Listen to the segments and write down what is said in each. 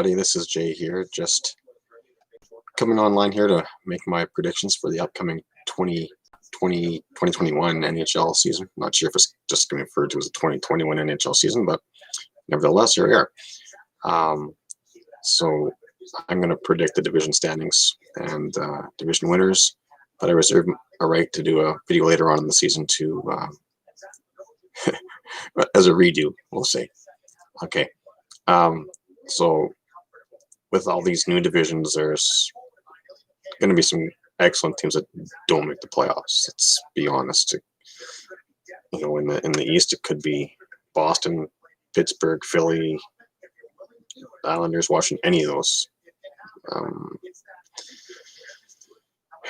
Buddy, this is Jay here, just coming online here to make my predictions for the upcoming 2021 NHL season. Not sure if it's just going to be referred to as a 2021 NHL season, but nevertheless, here we are. So I'm going to predict the division standings and division winners, but I reserve a right to do a video later on in the season to, as a redo, we'll say. Okay. So with all these new divisions, there's going to be some excellent teams that don't make the playoffs. Let's be honest. In the East, it could be Boston, Pittsburgh, Philly, Islanders, Washington, any of those.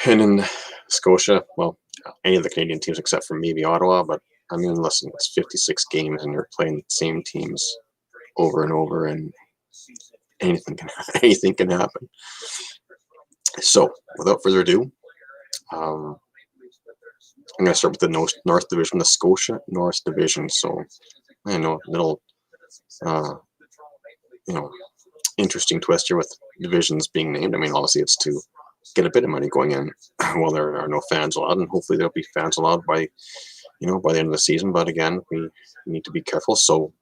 And in Scotia, well, any of the Canadian teams except for maybe Ottawa. But I mean, listen, it's 56 games, and you're playing the same teams over and over, and anything can happen. So, without further ado, I'm going to start with the North Division, the Scotia North Division. So, I know little, interesting twist here with divisions being named. I mean, obviously, it's to get a bit of money going in while there are no fans allowed, and hopefully there'll be fans allowed by the end of the season. But again, we need to be careful. So,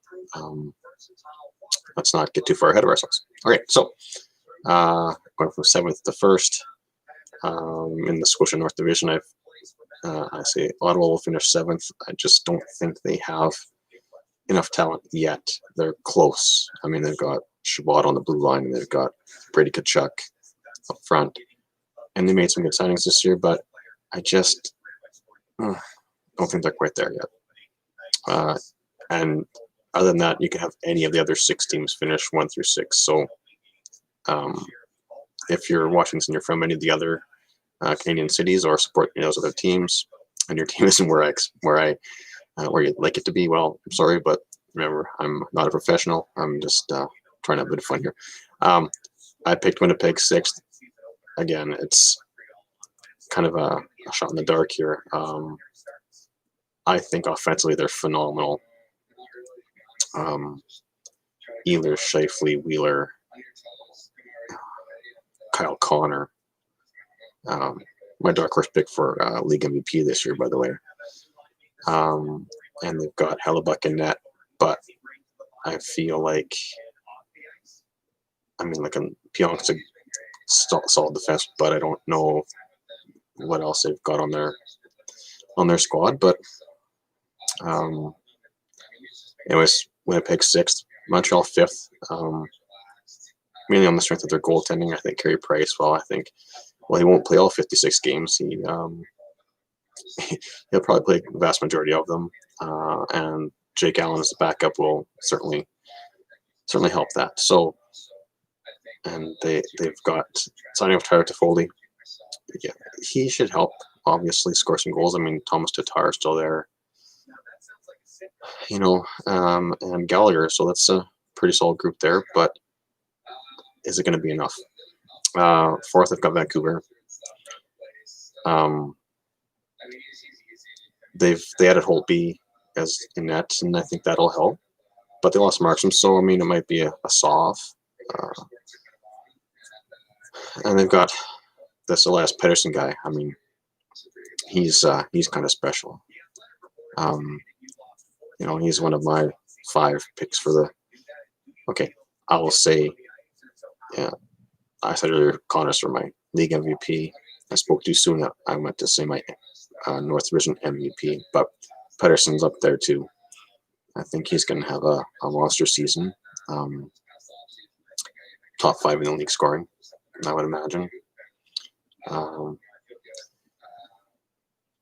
let's not get too far ahead of ourselves. All right, so going from 7th to 1st in the Scotia North Division, I say Ottawa will finish 7th. I just don't think they have enough talent yet. They're close. I mean, they've got Chabot on the blue line, and they've got Brady Tkachuk up front, and they made some good signings this year, but I just don't think they're quite there yet. And other than that, you can have any of the other 6 teams finish 1 through 6. So if you're watching this and you're from any of the other Canadian cities or support those other teams, and your team isn't where you'd like it to be, well, I'm sorry, but remember, I'm not a professional. I'm just trying to have a bit of fun here. I picked Winnipeg 6th. Again, it's kind of a shot in the dark here. I think offensively they're phenomenal. Ehlers, Scheifele, Wheeler, Kyle Connor. My dark horse pick for league MVP this year, by the way. And they've got Hellebuck in net, but I feel like, Pionk's a solid defense, but I don't know what else they've got on their squad. But anyways, Winnipeg 6th, Montreal 5th. Mainly on the strength of their goaltending. I think Carey Price, he won't play all 56 games. He'll probably play the vast majority of them, and Jake Allen as the backup will certainly help that. So, and they've got signing of Tyler Toffoli. Yeah, he should help, obviously, score some goals. I mean, Thomas Tatar is still there, and Gallagher. So that's a pretty solid group there. But is it going to be enough? 4th, I've got Vancouver. They added Holtby as in net, and I think that'll help. But they lost Markstrom, so I mean it might be a soft. And they've got this Elias Pettersson guy. I mean, he's kind of special. He's one of my 5 picks for the. Okay, I will say. Yeah, I said earlier, Connors for my league MVP. I spoke too soon. I meant to say my North Division MVP, but Pettersson's up there too. I think he's going to have a monster season. Top 5 in the league scoring, I would imagine.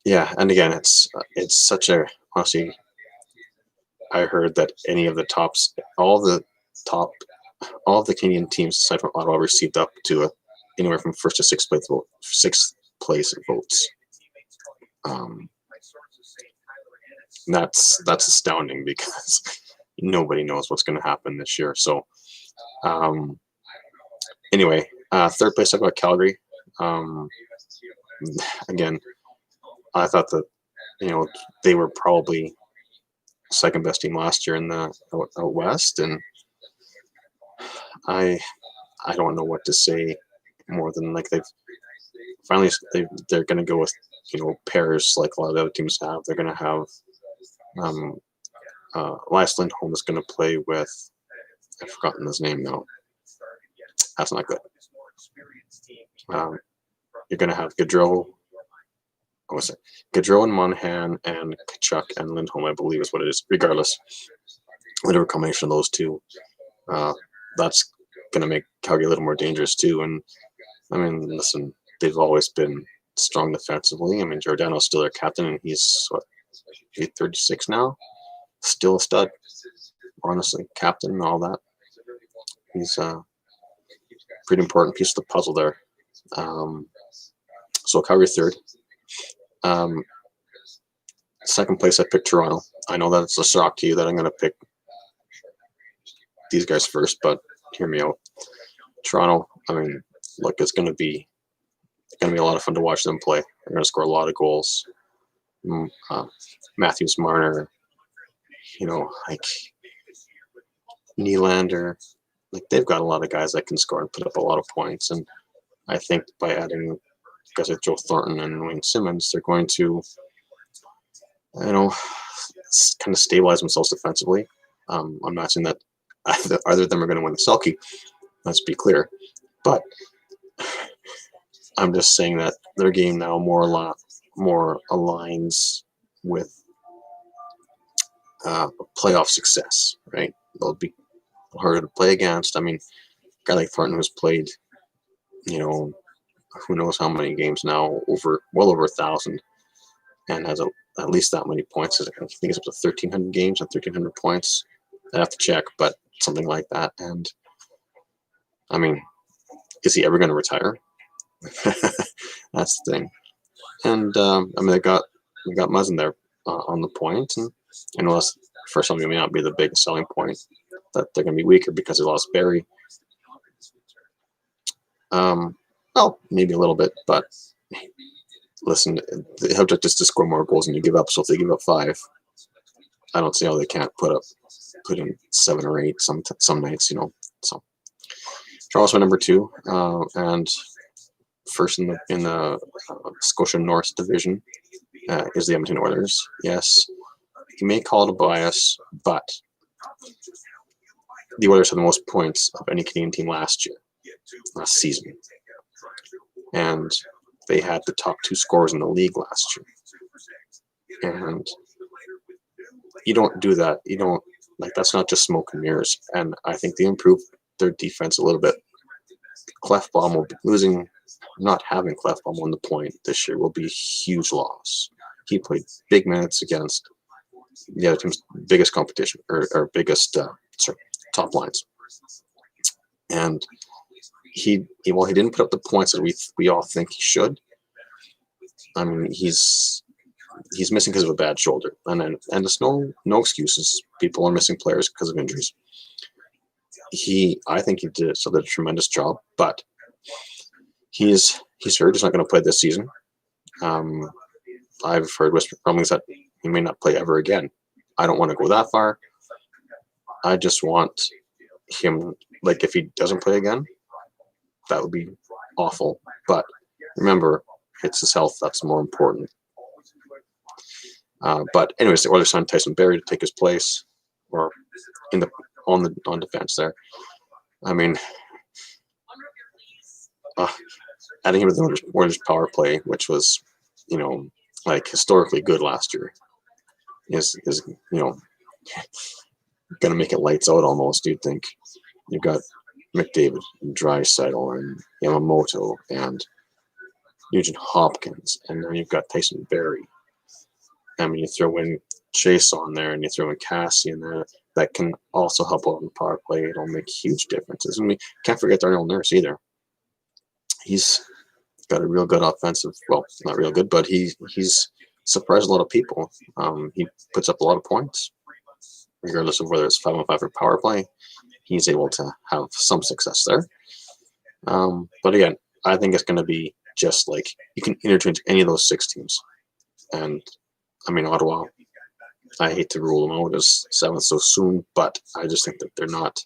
Yeah, and again, it's such a honestly. I heard that any of the tops, all of the Canadian teams aside from Ottawa received up to anywhere from 1st to 6th place votes. That's astounding because nobody knows what's going to happen this year. So, anyway, 3rd place I've got Calgary. Again, I thought that they were probably 2nd best team last year in the out West, and I don't know what to say more than like they're going to go with pairs like a lot of the other teams have. They're going to have Elias Lindholm is going to play with, I've forgotten his name now. That's not good. You're going to have Gaudreau. Gaudreau and Monahan and Kachuk and Lindholm, I believe is what it is. Regardless, whatever combination of those two, that's going to make Calgary a little more dangerous too. And I mean, listen, they've always been strong defensively. I mean, Giordano's still their captain, and he's 36 now. Still a stud, honestly. Captain and all that. He's a pretty important piece of the puzzle there. So Calgary third. Second place, I picked Toronto. I know that it's a shock to you that I'm going to pick these guys first, but hear me out. Toronto, I mean, look, it's going to be a lot of fun to watch them play. They're going to score a lot of goals. Matthews, Marner, like Nylander, like they've got a lot of guys that can score and put up a lot of points. And I think by adding guys like Joe Thornton and Wayne Simmons, they're going to, kind of stabilize themselves defensively. I'm not saying that either of them are going to win the Selke. Let's be clear. But I'm just saying that their game now more aligns with playoff success, right? They'll be harder to play against. I mean, a guy like Thornton who's played, who knows how many games now, well over 1,000, and has at least that many points. I think it's up to 1,300 games and 1,300 points. I have to check, but something like that. And I mean, is he ever going to retire? That's the thing. And I mean, we got Muzzin there on the point, and I know that's for some of you may not be the biggest selling point, that they're going to be weaker because they lost Barry. Well, maybe a little bit, but listen, the object is to score more goals than you give up. So if they give up 5, I don't see how they can't put in 7 or 8 some nights, So Charles went number 2, and first in the Scotia North Division is the Edmonton Oilers. Yes, you may call it a bias, but the Oilers had the most points of any Canadian team last season. And they had the top 2 scorers in the league last year. And you don't do that. You don't, that's not just smoke and mirrors. And I think they improved their defense a little bit. Clefbaum will be not having Clefbaum on the point this year will be a huge loss. He played big minutes against the other team's biggest competition or biggest top lines. And he didn't put up the points that we all think he should. I mean, he's missing because of a bad shoulder, and it's no excuses. People are missing players because of injuries. I think he did a tremendous job, but he's hurt. He's not going to play this season. I've heard whisper rumblings that he may not play ever again. I don't want to go that far. I just want him, if he doesn't play again, that would be awful. But remember, it's his health that's more important. But anyways, the Oilers signed Tyson Barrie to take his place, or on defense there. I mean, adding him to the Oilers power play, which was, historically good last year, is going to make it lights out almost. You'd think. You've got McDavid, and Draisaitl, and Yamamoto, and Nugent Hopkins, and then you've got Tyson Barrie. I mean, you throw in Chase on there, and you throw in Cassie in there. That can also help out on the power play. It'll make huge differences. And we can't forget Darnell Nurse either. He's got a real good offensive. Well, not real good, but he's surprised a lot of people. He puts up a lot of points, regardless of whether it's 5-on-5 or power play. He's able to have some success there. But again, I think it's going to be just you can interchange any of those 6 teams. And I mean, Ottawa, I hate to rule them out as 7th so soon, but I just think that they're not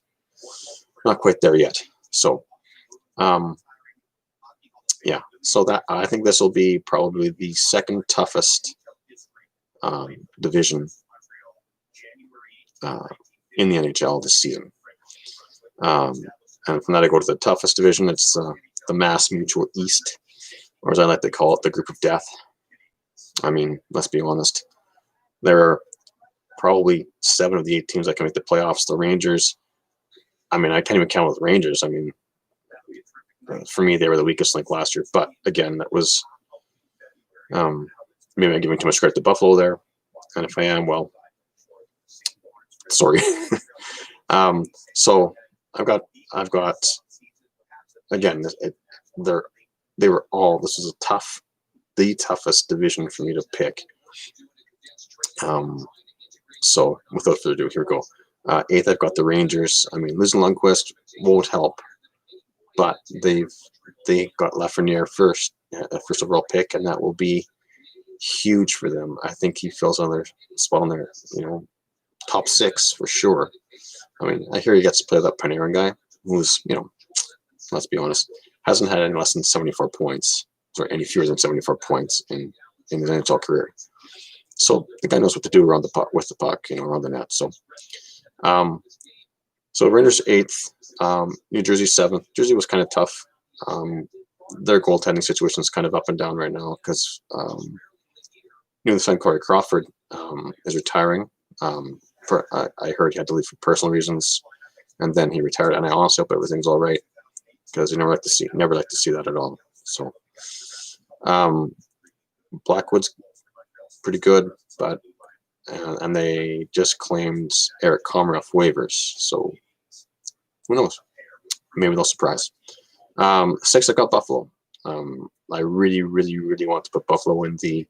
not quite there yet. So, yeah. So that I think this will be probably the second toughest division in the NHL this season. And from that, I go to the toughest division. It's the Mass Mutual East, or as I like to call it, the Group of Death. I mean, let's be honest. There are probably 7 of the 8 teams that can make the playoffs. The Rangers, I mean, I can't even count with Rangers. I mean, for me, they were the weakest link last year. But again, that was maybe I'm giving too much credit to Buffalo there. And if I am, well, sorry. So I've got again, they were all. This was the toughest division for me to pick. So without further ado, here we go. 8th, I've got the Rangers. I mean, losing Lundqvist won't help, but they got Lafreniere first overall pick, and that will be huge for them. I think he fills another spot on their top 6 for sure. I mean, I hear he gets to play that Panarin guy, who's let's be honest, hasn't had any less than 74 points or any fewer than 74 points in his NHL career. So the guy knows what to do around the puck, with the puck, around the net. So, Rangers 8th, New Jersey 7th. Jersey was kind of tough. Their goaltending situation is kind of up and down right now because the son Corey Crawford is retiring. I heard he had to leave for personal reasons, and then he retired. And I honestly hope everything's all right because you never like to see that at all. So, Blackwood's pretty good, but and they just claimed Eric Komarov waivers, so who knows? Maybe they'll surprise. 6th, I got Buffalo. I really, really, really want to put Buffalo in the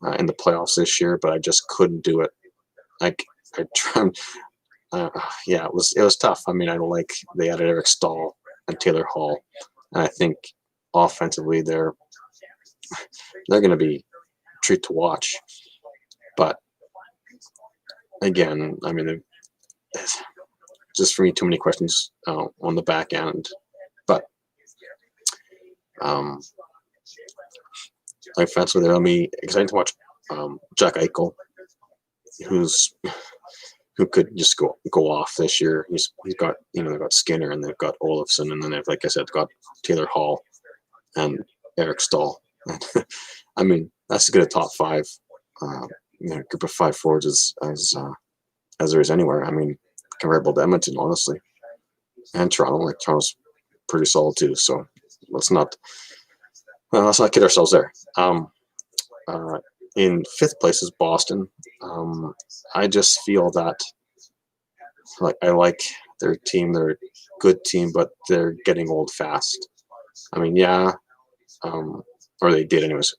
playoffs this year, but I just couldn't do it. I tried. Yeah, it was tough. I mean, they added Eric Stahl and Taylor Hall, and I think offensively they're going to be a treat to watch. But again, I mean, just for me, too many questions on the back end. But offensively, they'll be exciting to watch. Jack Eichel, who could just go off this year. He's got they've got Skinner and they've got Olofsson, and then they've, like I said, got Taylor Hall and Eric Stahl. I mean, that's as good a top 5 group of 5 forwards as there is anywhere. I mean, comparable to Edmonton, honestly, and Toronto. Like, Toronto's pretty solid too. So let's not kid ourselves there. In 5th place is Boston. I just feel that I like their team. They're a good team, but they're getting old fast. I mean, yeah, or they did anyways.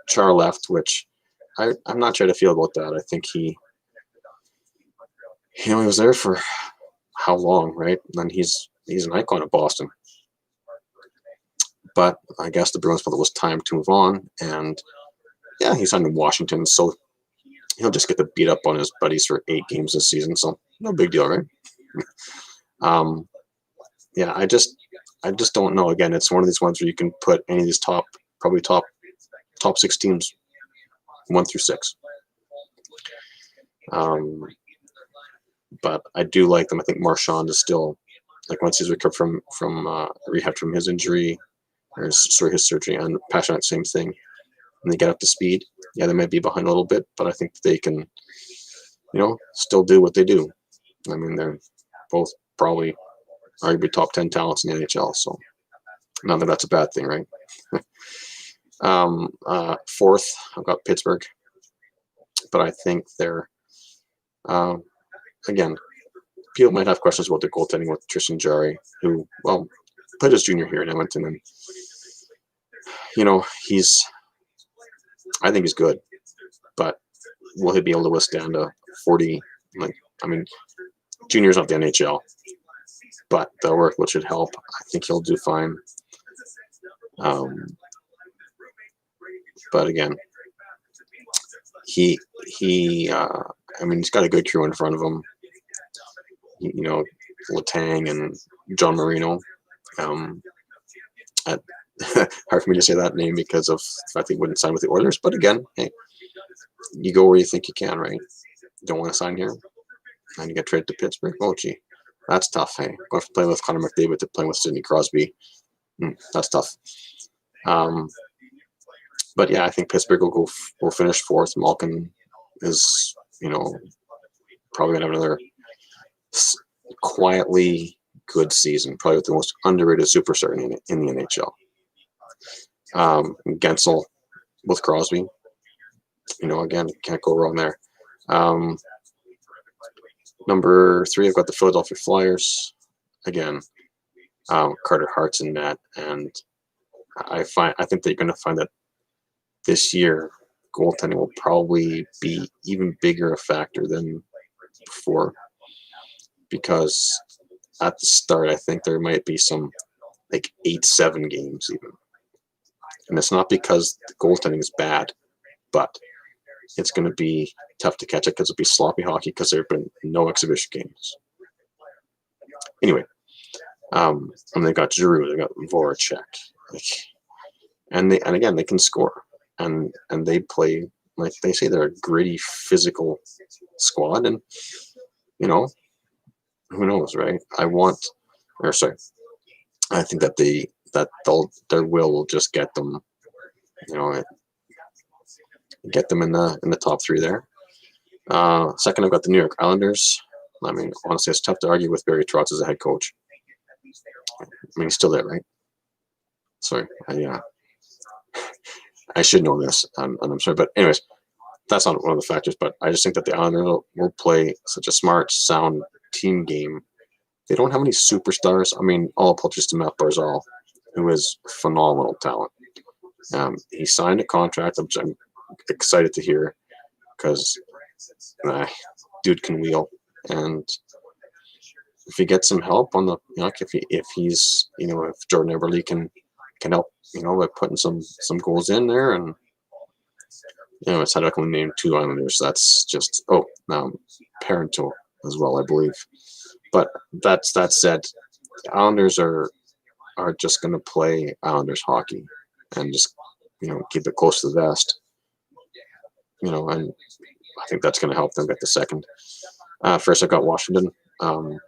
Char left, which I'm not sure how to feel about that. I think he was there for how long, right? And he's an icon of Boston. But I guess the Bruins felt it was time to move on, and yeah, he signed in Washington, so he'll just get to beat up on his buddies for 8 games this season, so no big deal, right? Yeah, I just don't know. Again, it's one of these ones where you can put any of these top 6 teams, 1 through 6. But I do like them. I think Marchand is still, once he's recovered from rehab from his injury, or his surgery, and Pastrnak, same thing, and they get up to speed. Yeah, they might be behind a little bit, but I think they can, still do what they do. I mean, they're both probably arguably top 10 talents in the NHL, so not that that's a bad thing, right? 4th, I've got Pittsburgh, but I think they're, again, people might have questions about their goaltending with Tristan Jarry, who, well, played as junior here in Edmonton, and I think he's good, but will he be able to withstand a 40? I mean, junior's not the NHL, but the workload should help. I think he'll do fine. But again, I mean, he's got a good crew in front of him. Letang and John Marino. Hard for me to say that name because of the fact that he wouldn't sign with the Oilers. But again, hey, you go where you think you can, right? Don't want to sign here, and you get traded to Pittsburgh. Oh, gee, that's tough. Hey, going from playing with Connor McDavid to playing with Sidney Crosby, that's tough. But yeah, I think Pittsburgh will finish fourth. Malkin is, probably gonna have another quietly good season, probably the most underrated superstar in the NHL. Gensel with Crosby, again, can't go wrong there. Number 3, I've got the Philadelphia Flyers. Again, Carter Hart's in net, and I think they're going to find that this year goaltending will probably be even bigger a factor than before, because at the start I think there might be some like 8-7 games even, and it's not because the goaltending is bad, but it's going to be tough to catch it because it'll be sloppy hockey because there have been no exhibition games. Anyway, and they got Giroux, they got Voracek, and again they can score, and they play like they say they're a gritty, physical squad, and who knows, right? I think that their will just get them, get them in the top 3 there. Second, I've got the New York Islanders. I mean, honestly, it's tough to argue with Barry Trotz as a head coach. I mean, he's still there, right? Sorry, I should know this, and I'm sorry, but anyways, that's not one of the factors. But I just think that the Islanders will play such a smart, sound team game. They don't have any superstars. I mean, all apologies to Matt Barzal, who is phenomenal talent. He signed a contract, which I'm excited to hear, because dude can wheel, and if he gets some help on the, if Jordan Eberle can help, by putting some goals in there, and it's how I can name 2 Islanders. That's just Parenteau as well, I believe. But that said, the Islanders are just going to play Islanders hockey and just keep it close to the vest. And I think that's going to help them get the second. First, I got Washington, the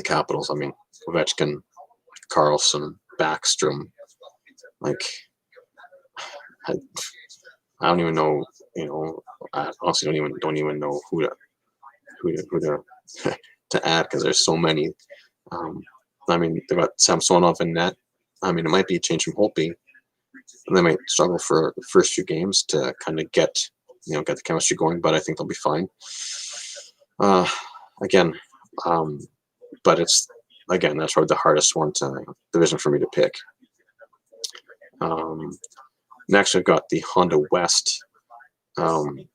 Capitals. I mean, Ovechkin, Karlsson, Backstrom. Like, I don't even know. I honestly don't even know who to to add, because there's so many. I mean, they got Samsonov in net. I mean, it might be a change from Holtby. They might struggle for the first few games to kind of get the chemistry going, but I think they'll be fine. But that's probably the hardest division for me to pick. Next, we've got the Honda West, and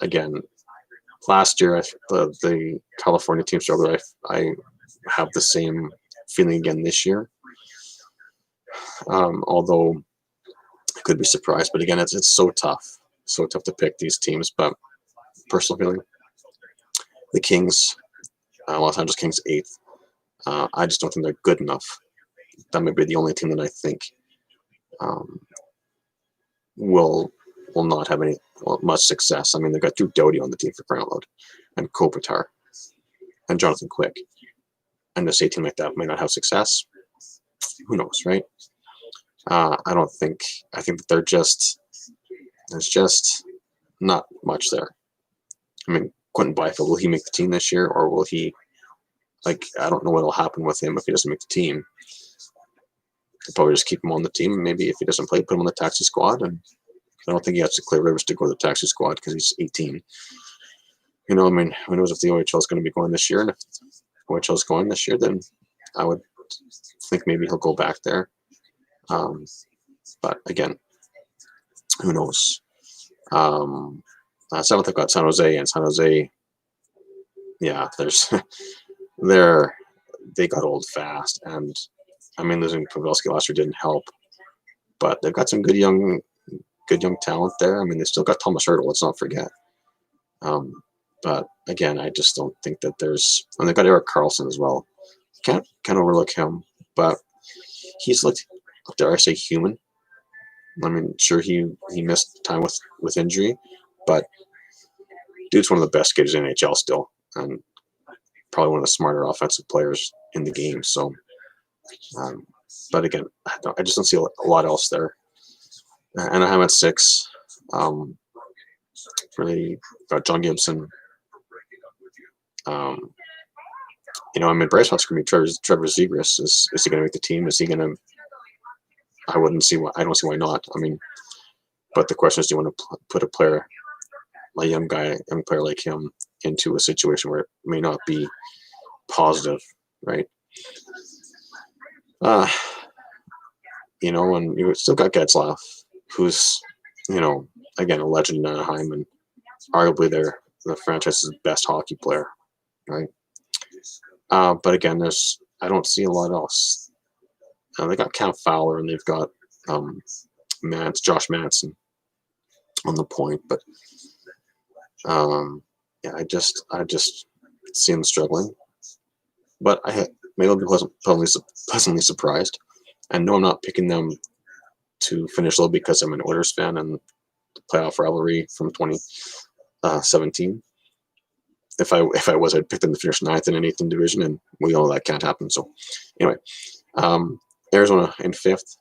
again, last year the California team struggled. I have the same feeling again this year. Although I could be surprised, but again, it's so tough to pick these teams. But personal feeling, the Kings, Los Angeles Kings 8th. I just don't think they're good enough. That might be the only team that I think will not have much success. I mean, they've got Drew Doughty on the team, for crying out loud, and Kopitar, and Jonathan Quick. And this 8 team like that may not have success. Who knows, right? I think that there's just not much there. I mean, Quentin Byfield, will he make the team this year, or will he, I don't know what will happen with him if he doesn't make the team. They'll probably just keep him on the team. Maybe if he doesn't play, put him on the taxi squad. And I don't think he has to clear rivers to go to the taxi squad because he's 18. I mean, who knows if the OHL is going to be going this year? And if the OHL is going this year, then I would think maybe he'll go back there. But again, who knows? 7th, I've got San Jose, and San Jose, yeah, they got old fast, and I mean, losing Pavelski last year didn't help, but they've got some good young talent there. I mean, they still got Thomas Hertl, let's not forget. But again, I just don't think that there's. And they've got Eric Carlson as well. Can't overlook him, but he's looked, dare I say, human. I mean, sure, he missed time with injury, but dude's one of the best skaters in the NHL still, and probably one of the smarter offensive players in the game. So, but again, I just don't see a lot else there. And I'm at 6. Really got John Gibson. I mean, Bryce Huff's going to be Trevor Zegras. Is he going to make the team? Is he going to? I don't see why not. I mean, but the question is, do you want to put a young player like him into a situation where it may not be positive, right? And you still got Getzlaf, who's, again, a legend in Anaheim and arguably the franchise's best hockey player, right? But again, I don't see a lot else. They got Cam Fowler and they've got Josh Manson on the point, but yeah, I just see them struggling. But maybe I'll be pleasantly surprised. And no, I'm not picking them to finish low because I'm an Oilers fan and the playoff rivalry from 2017. If I was, I'd pick them to finish 9th in an 8th division, and we all know that can't happen. So anyway, Arizona in 5th.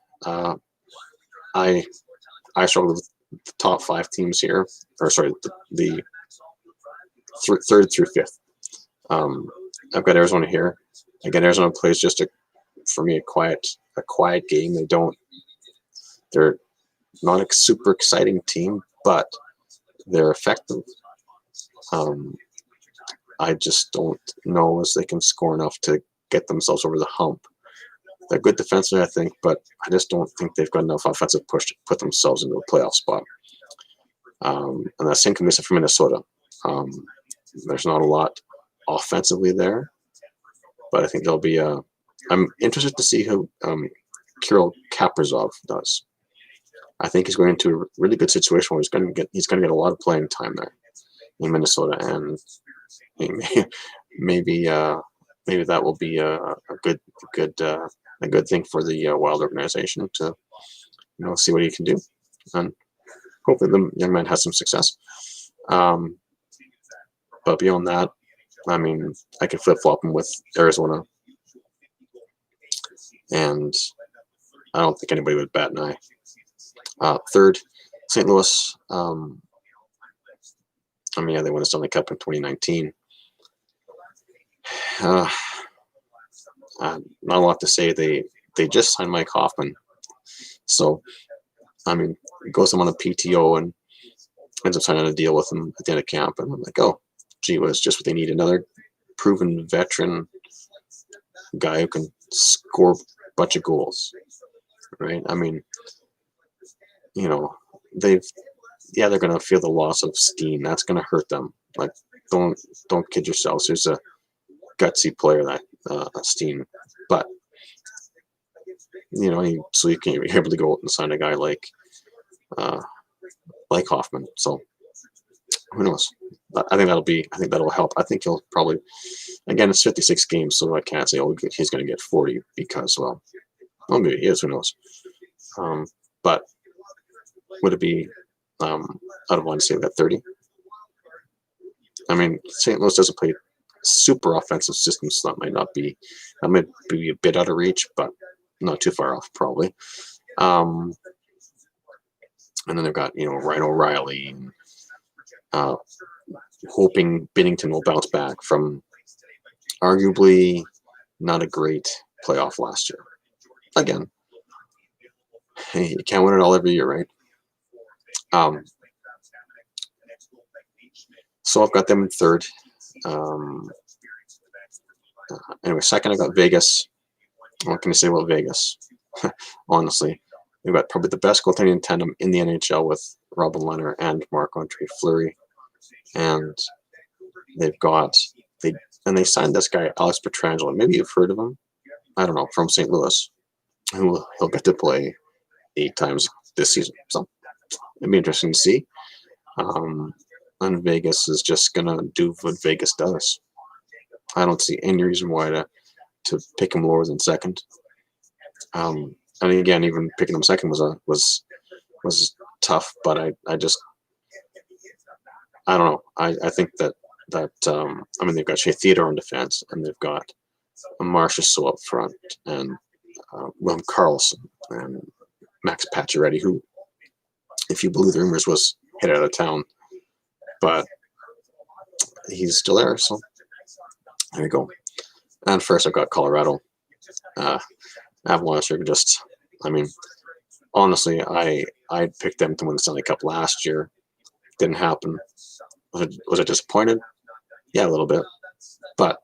I struggle with the top 5 teams here, or sorry, the 3rd through 5th. I've got Arizona here. Again, Arizona plays just for me a quiet game. They're not a super exciting team, but they're effective. I just don't know as they can score enough to get themselves over the hump. They're good defensively, I think, but I just don't think they've got enough offensive push to put themselves into a playoff spot. And that same can be said for Minnesota. There's not a lot offensively there, but I think there'll be I'm interested to see who Kirill Kaprizov does. I think he's going into a really good situation where he's going to get a lot of playing time there in Minnesota, and maybe that will be a good thing for the Wild organization to see what he can do, and hopefully the young man has some success. But beyond that, I mean, I can flip-flop him with Arizona, and I don't think anybody would bat an eye. 3rd, St. Louis. Yeah, they won the Stanley Cup in 2019. Not a lot to say. They just signed Mike Hoffman, so I mean, goes him on a PTO and ends up signing a deal with him at the end of camp, and I'm like, oh, gee whiz, just what they need. Another proven veteran guy who can score a bunch of goals, right? I mean, they're going to feel the loss of Steen. That's going to hurt them. Like, don't kid yourselves. There's a gutsy player, that Steen, but so you can be able to go out and sign a guy like Hoffman. So who knows? I think that'll help. I think he'll probably, again, it's 56 games, so I can't say, he's going to get 40 because, well, maybe he is. Who knows? But would it be out of line to say that 30? I mean, St. Louis doesn't play super offensive systems, so that might be a bit out of reach, but not too far off, probably. And then they've got Ryan O'Reilly, and, hoping Binnington will bounce back from arguably not a great playoff last year. Again, hey, you can't win it all every year, right? So I've got them in 3rd. Anyway, 2nd, I got Vegas. What can I say about Vegas? Honestly, they've got probably the best goaltending tandem in the NHL with Robin Lehner and Marc-Andre Fleury, and they signed this guy Alex Pietrangelo. Maybe you've heard of him. I don't know, from St. Louis, who he'll get to play 8 times this season. So it'd be interesting to see. and Vegas is just gonna do what Vegas does. I don't see any reason why to pick him lower than second. And again, even picking him second was tough, but I don't know. I think that I mean, they've got Shea Theodore on defense, and they've got Marcia So up front, and William Karlsson and Max Pacioretty, who, if you believe the rumors, was hit out of town, but he's still there. So there you go. And first, I've got Colorado. Avalanche are just, I mean, honestly, I picked them to win the Stanley Cup last year. Didn't happen. Was I disappointed? Yeah, a little bit. But,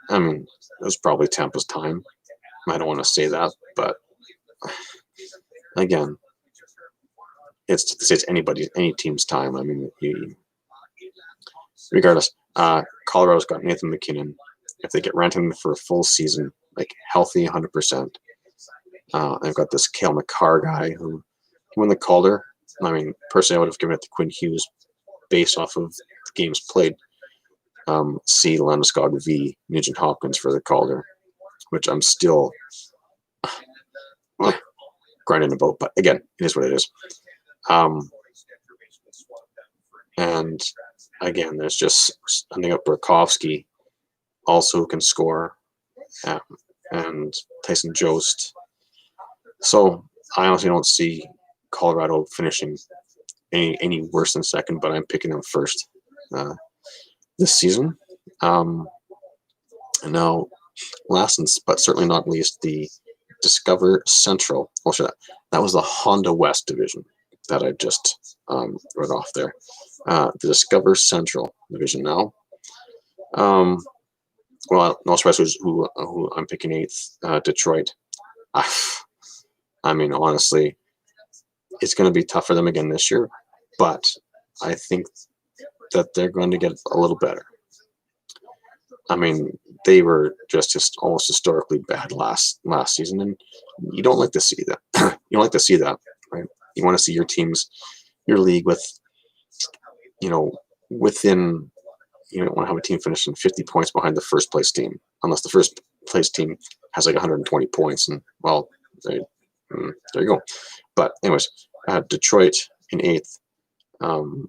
I mean, it was probably Tampa's time. I don't want to say that, but again, it's any team's time. I mean, regardless, Colorado's got Nathan McKinnon. If they get Rantanen for a full season, like healthy, 100%, I've got this Cale Makar guy who won the Calder. I mean, personally, I would have given it to Quinn Hughes based off of the games played. C. Landeskog V. Nugent Hopkins for the Calder, which I'm still grinding about. But again, it is what it is. And again, there's just something up Burakovsky also can score, and Tyson Jost. So I honestly don't see Colorado finishing any worse than second, but I'm picking them first this season. And now, last but certainly not least, the Discover Central. Oh, shit, that was the Honda West division that I just read off there. The Discover Central division now. Well, no surprise who I'm picking eighth. Detroit. I mean, honestly, it's going to be tough for them again this year, but I think that they're going to get a little better. I mean, they were just almost historically bad last season, and you don't like to see that. You don't like to see that, right? You want to see your teams, your league with, within. You don't want to have a team finishing 50 points behind the first place team, unless the first place team has like 120 points, and well, there you go. But anyways, Detroit in eighth. I'm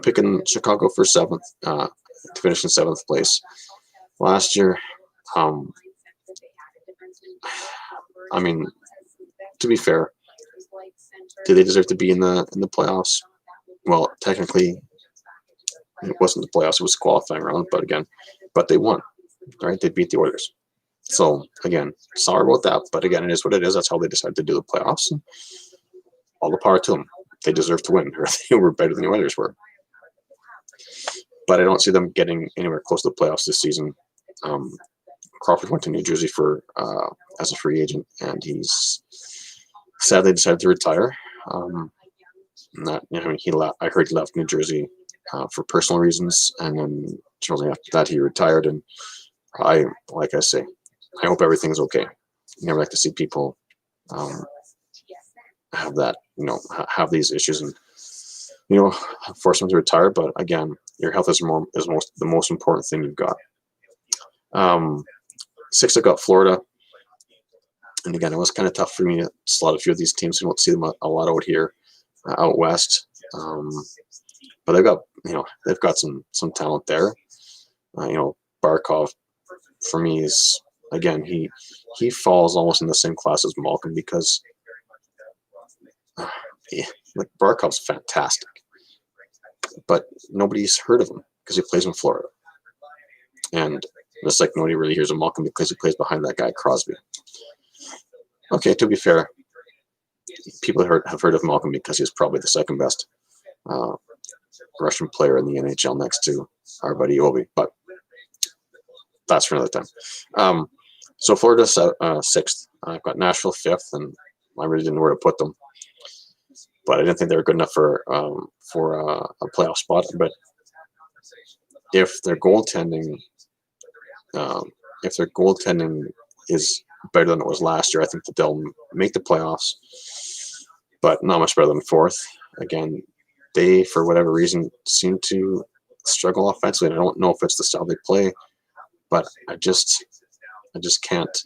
picking Chicago for seventh to finish in seventh place. Last year, I mean, to be fair, do they deserve to be in the playoffs? Well, technically, it wasn't the playoffs; it was the qualifying round. But they won, right? They beat the Oilers. So again, sorry about that, but again, it is what it is. That's how they decided to do the playoffs. And all the power to them. They deserve to win, or they were better than the Oilers were. But I don't see them getting anywhere close to the playoffs this season. Crawford went to New Jersey for as a free agent, and he's sadly decided to retire. He left. I heard he left New Jersey for personal reasons, and then shortly after that, he retired. And I hope everything's okay. You never like to see people have that, have these issues and, force them to retire. But again, your health is the most important thing you've got. Sixth, I got Florida. And again, it was kind of tough for me to slot a few of these teams. You don't see them a lot out here, out west. But they've got some talent there. Barkov, for me, is, again, he falls almost in the same class as Malkin because Barkov's fantastic, but nobody's heard of him because he plays in Florida. And just like nobody really hears of Malkin because he plays behind that guy Crosby. Okay, to be fair, people have heard of Malkin because he's probably the second best Russian player in the NHL next to our buddy Ovi, but that's for another time. So Florida's sixth. I've got Nashville fifth, and I really didn't know where to put them, but I didn't think they were good enough for a playoff spot. But if their goaltending is better than it was last year, I think that they'll make the playoffs, but not much better than fourth. Again, they, for whatever reason, seem to struggle offensively. I don't know if it's the style they play, but I just can't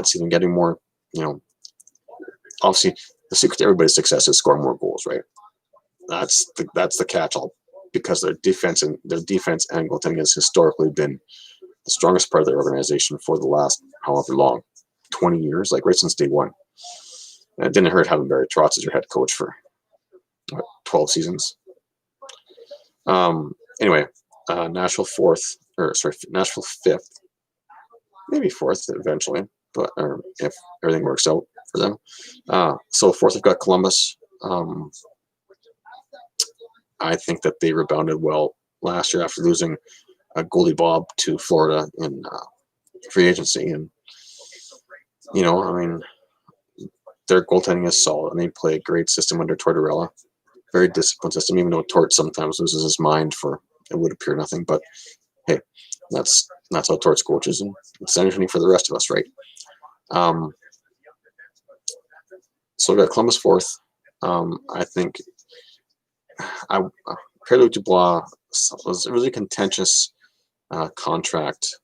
see them getting more. Obviously, the secret to everybody's success is scoring more goals, right? That's the catch-all, because their defense and goaltending has historically been the strongest part of their organization for the last however long, 20 years, like right since day one. And it didn't hurt having Barry Trotz as your head coach for 12 seasons. Anyway, Nashville fifth, maybe fourth eventually, but if everything works out for them. So fourth, I've got Columbus. I think that they rebounded well last year after losing a goalie Bob to Florida in free agency, and their goaltending is solid, and they play a great system under Tortorella. Very disciplined system, even though Tort sometimes loses his mind for it would appear nothing. But hey, that's how Tort's coaches, and it's anything for the rest of us, right? So we got Columbus fourth. I think Pierre-Luc Dubois was a really contentious contract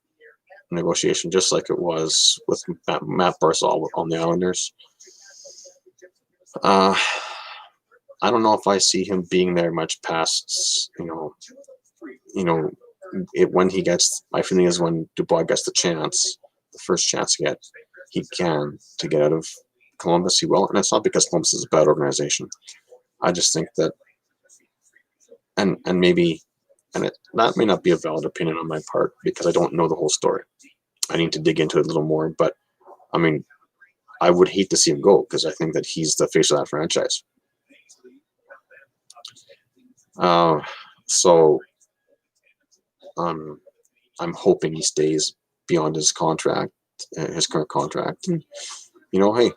negotiation, just like it was with Matt Barzal on the Islanders. I don't know if I see him being there much past, when he gets, my feeling is when Dubois gets the first chance he can to get out of Columbus, he will. And it's not because Columbus is a bad organization. I just think that, and that may not be a valid opinion on my part, because I don't know the whole story. I need to dig into it a little more, but I mean, I would hate to see him go, because I think that he's the face of that franchise. So I'm hoping he stays beyond his contract, his current contract. And, hey,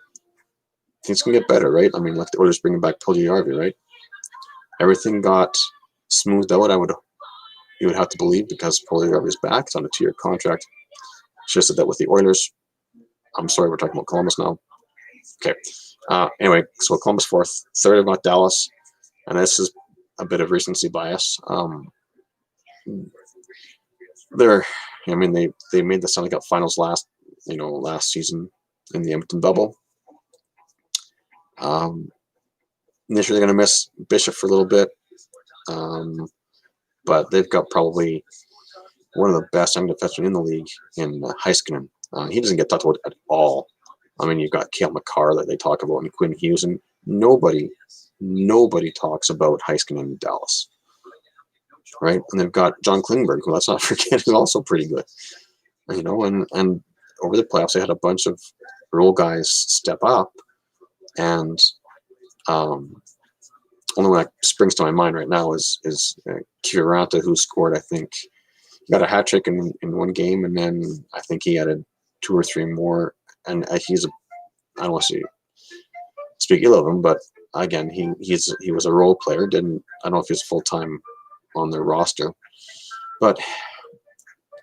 things can get better, right? I mean, like the Oilers bringing back Puljujärvi, right? Everything got smoothed out. You would have to believe, because Puljujärvi is back. It's on a 2-year contract. Should have said that with the Oilers. I'm sorry, we're talking about Columbus now. Okay. Anyway, so Columbus fourth. Third, about Dallas, and this is a bit of recency bias. They made the Stanley Cup Finals last season in the Edmonton bubble. Initially, they're going to miss Bishop for a little bit, but they've got probably one of the best young defensemen in the league in Heiskanen. He doesn't get talked about at all. I mean, you've got Cale Makar that they talk about, and Quinn Hughes, and nobody talks about Heiskanen in Dallas, right? And they've got John Klingberg, who, let's not forget, is also pretty good. And over the playoffs, they had a bunch of role guys step up, and only one that springs to my mind right now is Kiviranta, who scored, I think, got a hat trick in one game, and then I think he added 2 or 3 more. And I don't want to speak ill of him, but again, he was a role player. I don't know if he's full time on their roster, but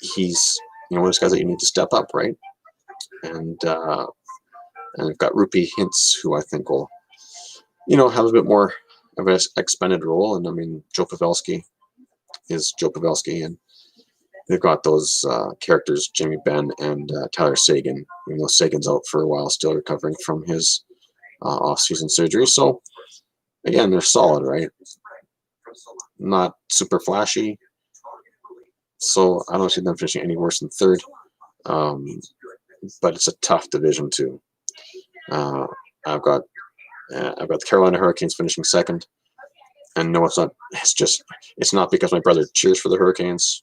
he's one of those guys that you need to step up, right? And we've got Rupi Hintz, who I think will have a bit more of an expanded role. And I mean, Joe Pavelski is Joe Pavelski, and they've got those characters, Jamie Benn and Tyler Seguin. Even though Sagan's out for a while, still recovering from his off-season surgery. So, again, they're solid, right? Not super flashy. So I don't see them finishing any worse than third. But it's a tough division, too. I've got the Carolina Hurricanes finishing second. And no, it's not. It's not because my brother cheers for the Hurricanes.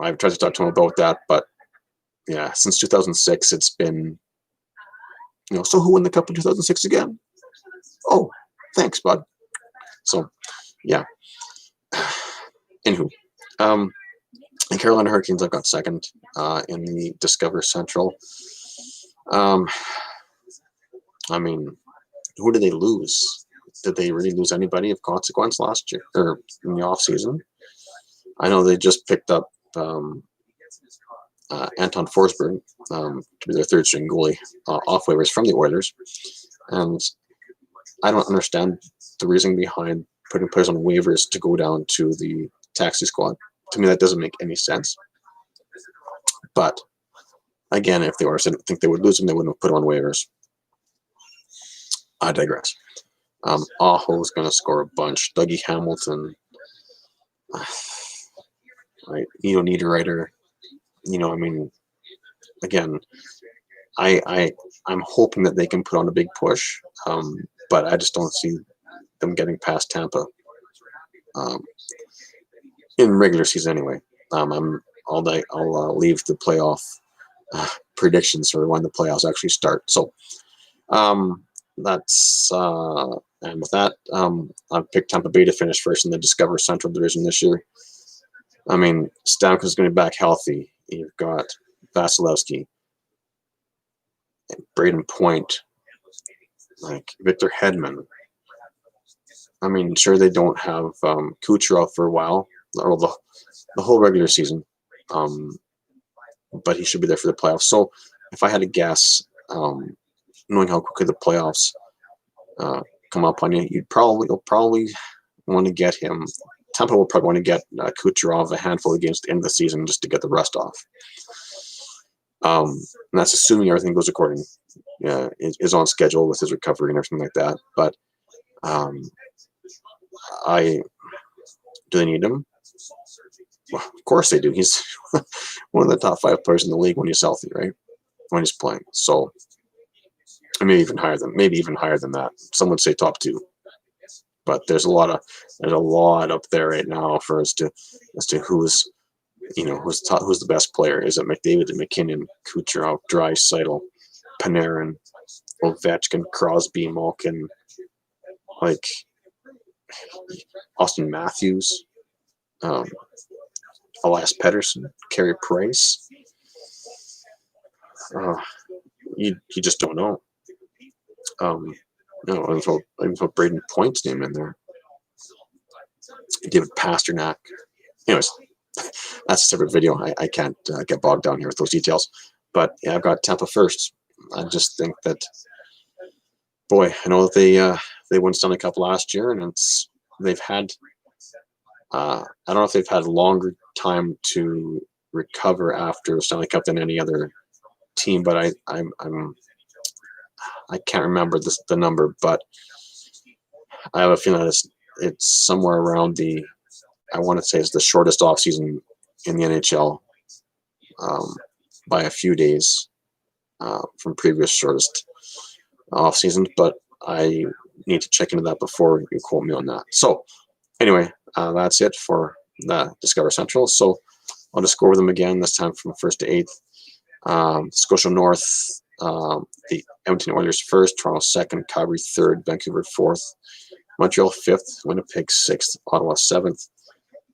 I've tried to talk to him about that, but yeah, since 2006, it's been, so who won the Cup in 2006 again? Oh, thanks, bud. So, yeah. Anywho, in Carolina Hurricanes, I've got second in the Discover Central. I mean, who did they lose? Did they really lose anybody of consequence last year or in the offseason? I know they just picked up Anton Forsberg to be their third string goalie off waivers from the Oilers, and I don't understand the reason behind putting players on waivers to go down to the taxi squad. To me, that doesn't make any sense. But again, if the Oilers didn't think they would lose them, they wouldn't have put them on waivers. I digress. Aho's going to score a bunch. Dougie Hamilton, right? Niederreiter. I mean, again, I'm hoping that they can put on a big push, but I just don't see them getting past Tampa in regular season anyway. I'll leave the playoff predictions for when the playoffs actually start. So that's and with that, I've picked Tampa Bay to finish first in the Discover Central Division this year. I mean, Stamkos going to be back healthy. You've got Vasilevsky, Braden Point, like Victor Hedman. I mean, sure, they don't have Kucherov for a while, or the whole regular season, but he should be there for the playoffs. So if I had to guess, knowing how quickly the playoffs come up on you, you'll probably want to get him. Tampa will probably want to get Kucherov a handful of games at the end of the season just to get the rust off. And that's assuming everything goes according, is on schedule with his recovery and everything like that. But do they need him? Well, of course they do. He's one of the top 5 players in the league when he's healthy, right? When he's playing. So maybe even higher than that. Some would say top 2. But there's a lot up there right now for as to who's the best player. Is it McDavid and McKinnon, Kucherov, Draisaitl, Panarin, Ovechkin, Crosby, Malkin, like Austin Matthews, Elias Pettersson, Carey Price? You just don't know. I even put Braden Point's name in there. David Pasternak. Anyways, that's a separate video. I can't get bogged down here with those details. But yeah, I've got Tampa first. I just think that, boy, I know that they won Stanley Cup last year, and they've had. I don't know if they've had longer time to recover after the Stanley Cup than any other team, but I can't remember the number, but I have a feeling that it's somewhere around I want to say it's the shortest off season in the NHL by a few days from previous shortest off seasons, but I need to check into that before you quote me on that. So anyway, that's it for the Discover Central. So I'll just go over them again, this time from 1st to 8th. Scotia North, the Edmonton Oilers 1st, Toronto 2nd, Calgary 3rd, Vancouver 4th, Montreal 5th, Winnipeg 6th, Ottawa 7th.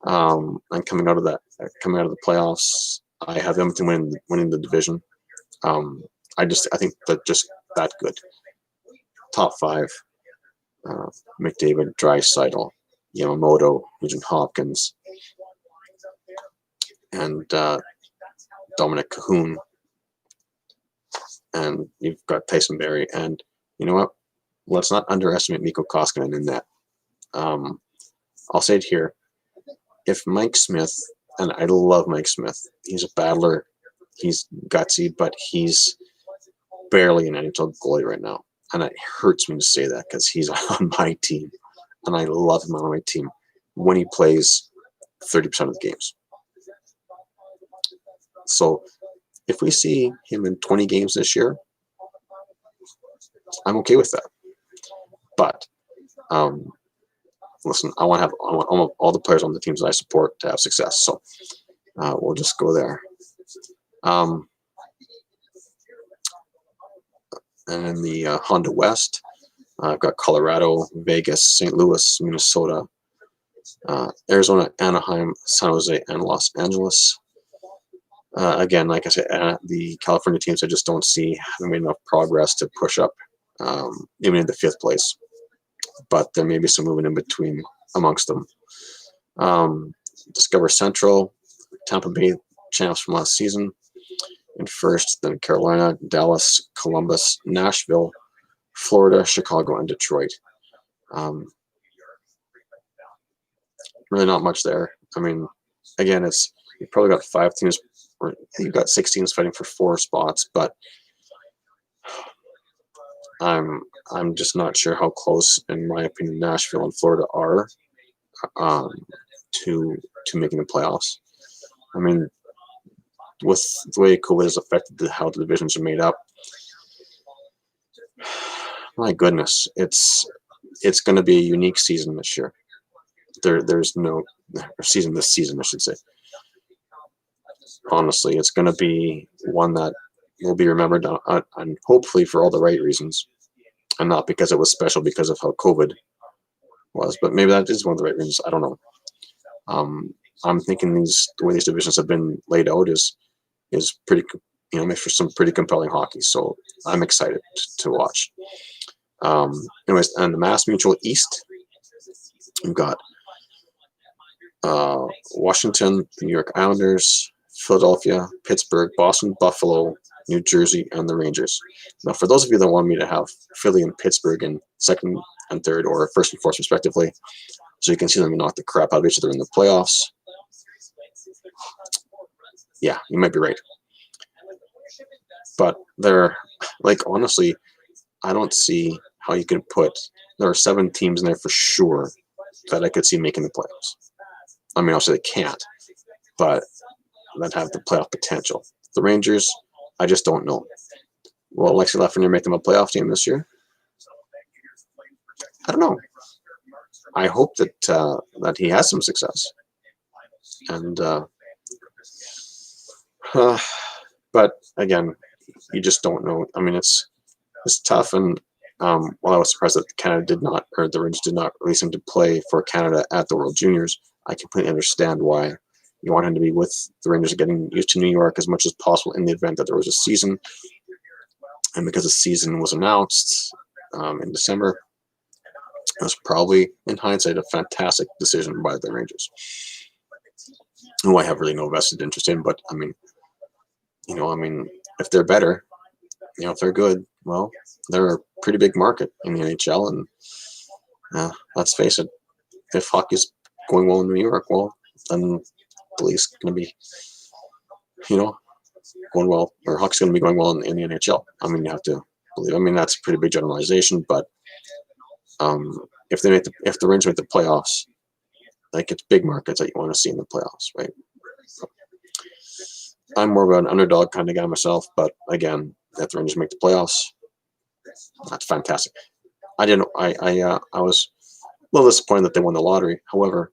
And coming out of the playoffs, I have Edmonton winning the division. I think that just that good. Top 5, McDavid, Draisaitl, Yamamoto, Nugent Hopkins, and Dominic Cahoon. And you've got Tyson Barrie. And you know what? Let's not underestimate Mikko Koskinen in that. I'll say it here. If Mike Smith, and I love Mike Smith, he's a battler, he's gutsy, but he's barely an NHL goalie right now. And it hurts me to say that because he's on my team. And I love him on my team when he plays 30% of the games. So if we see him in 20 games this year, I'm okay with that. But listen, I want all the players on the teams that I support to have success. So we'll just go there. And in the Honda West, I've got Colorado, Vegas, St. Louis, Minnesota, Arizona, Anaheim, San Jose, and Los Angeles. Again, like I said, the California teams I just don't see having made enough progress to push up even in the 5th place. But there may be some movement in between amongst them. Discover Central, Tampa Bay champs from last season in 1st, then Carolina, Dallas, Columbus, Nashville, Florida, Chicago, and Detroit. really not much there. I mean, again, you probably got 5 teams, or you've got 6 teams fighting for 4 spots, but I'm just not sure how close, in my opinion, Nashville and Florida are um, to making the playoffs. I mean, with the way COVID has affected how the divisions are made up, my goodness, it's going to be a unique season this year. There's no season this season, I should say. Honestly, it's going to be one that will be remembered, and hopefully for all the right reasons, and not because it was special because of how COVID was. But maybe that is one of the right reasons. I don't know. I'm thinking the way these divisions have been laid out is pretty, makes for some pretty compelling hockey. So I'm excited to watch. Anyways, and the Mass Mutual East, we've got Washington, the New York Islanders, Philadelphia, Pittsburgh, Boston, Buffalo, New Jersey, and the Rangers. Now, for those of you that want me to have Philly and Pittsburgh in second and third, or first and fourth, respectively, so you can see them knock the crap out of each other in the playoffs, yeah, you might be right. But honestly, I don't see how you can there are 7 teams in there for sure that I could see making the playoffs. I mean, obviously they can't, but that have the playoff potential. The Rangers, I just don't know. Will Alexi Lafreniere make them a playoff team this year? I don't know. I hope that he has some success. And but again, you just don't know. I mean, it's tough. And while I was surprised that the Rangers did not release him to play for Canada at the World Juniors, I completely understand why you want him to be with the Rangers, getting used to New York as much as possible in the event that there was a season. And because the season was announced in December, it was probably, in hindsight, a fantastic decision by the Rangers, who I have really no vested interest in. But I mean, if they're better, if they're good, well, they're a pretty big market in the NHL. And let's face it, if hockey's going well in New York, well, then the league's going to be, going well, or hockey's going to be going well in the NHL. I mean, you have to believe. I mean, that's a pretty big generalization, but if the Rangers make the playoffs, it's big markets that you want to see in the playoffs, right? So, I'm more of an underdog kind of guy myself, but again, if the Rangers make the playoffs, that's fantastic. I was a little disappointed that they won the lottery. However,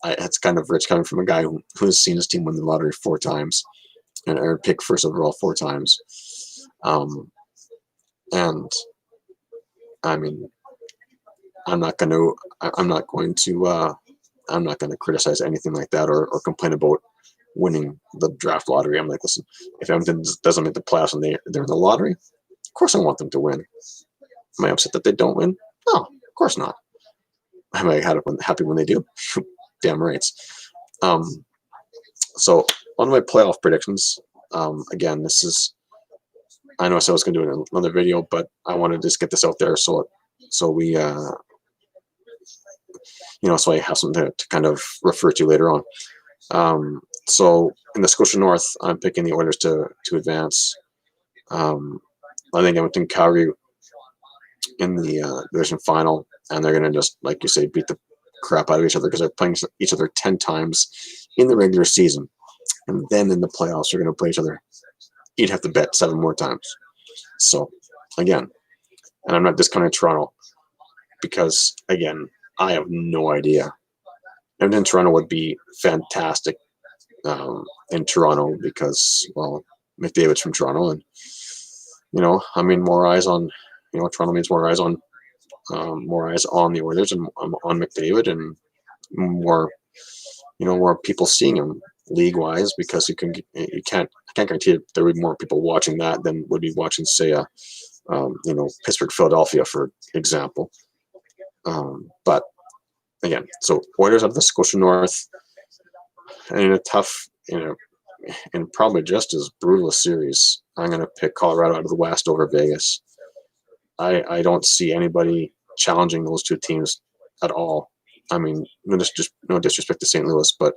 it's kind of rich coming from a guy who's seen his team win the lottery 4 times and earned pick first overall 4 times. And I mean, I'm not going to criticize anything like that or complain about winning the draft lottery. I'm like, listen, if Edmonton doesn't make the playoffs and they're in the lottery, of course I want them to win. Am I upset that they don't win? No, of course not. Am I happy when they do? Damn right. So on my playoff predictions, again, I know I said I was going to do another video, but I want to just get this out there so we so I have something to kind of refer to later on. So in the Scotia North, I'm picking the Oilers to advance. I think Edmonton, Calgary in the division final, and they're going to just, like you say, beat the crap out of each other because they're playing each other 10 times in the regular season. And then in the playoffs, they're going to play each other. You'd have to bet 7 more times. So, again, and I'm not discounting Toronto because, again, I have no idea. Edmonton, Toronto would be fantastic in Toronto because, well, McDavid's from Toronto, and more eyes on, Toronto means more eyes on the Oilers and on McDavid, and more people seeing him league-wise because I can't guarantee that there would be more people watching that than would be watching, say, Pittsburgh, Philadelphia, for example. But again, so Oilers out of the Scotia North, and in a tough, and probably just as brutal a series, I'm going to pick Colorado out of the West over Vegas. I don't see anybody challenging those 2 teams at all. I mean, no disrespect to St. Louis, but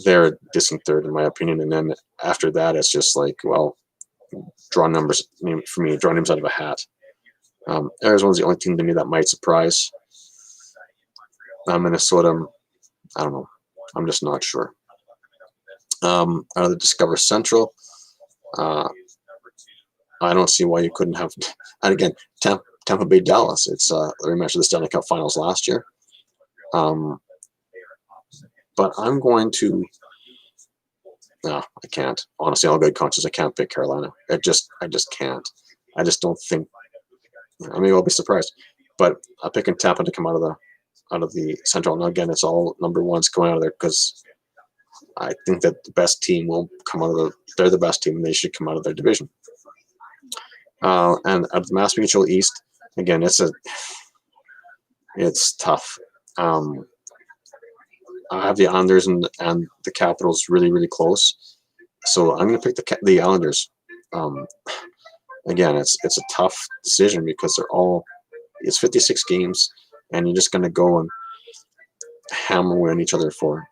they're a distant third in my opinion. And then after that, it's just like, well, draw numbers for me, draw names out of a hat. Arizona's the only team to me that might surprise. Minnesota, I don't know. I'm just not sure. Out of the Discover Central, I don't see why you couldn't have. And again, Tampa Bay Dallas. It's a rematch of the Stanley Cup Finals last year. But I'm going to. No, I can't. Honestly, all good conscience, I can't pick Carolina. I just can't. I just don't think. I mean, I'll be surprised, but I'm picking Tampa to come out of the Central. And again, it's all number ones going out of there because I think that the best team will come out of they're the best team and they should come out of their division. And at the Mass Mutual East, again, it's tough. I have the Islanders and the Capitals really, really close. So I'm going to pick the Islanders. Again, it's a tough decision because it's 56 games, and you're just going to go and hammer win each other for,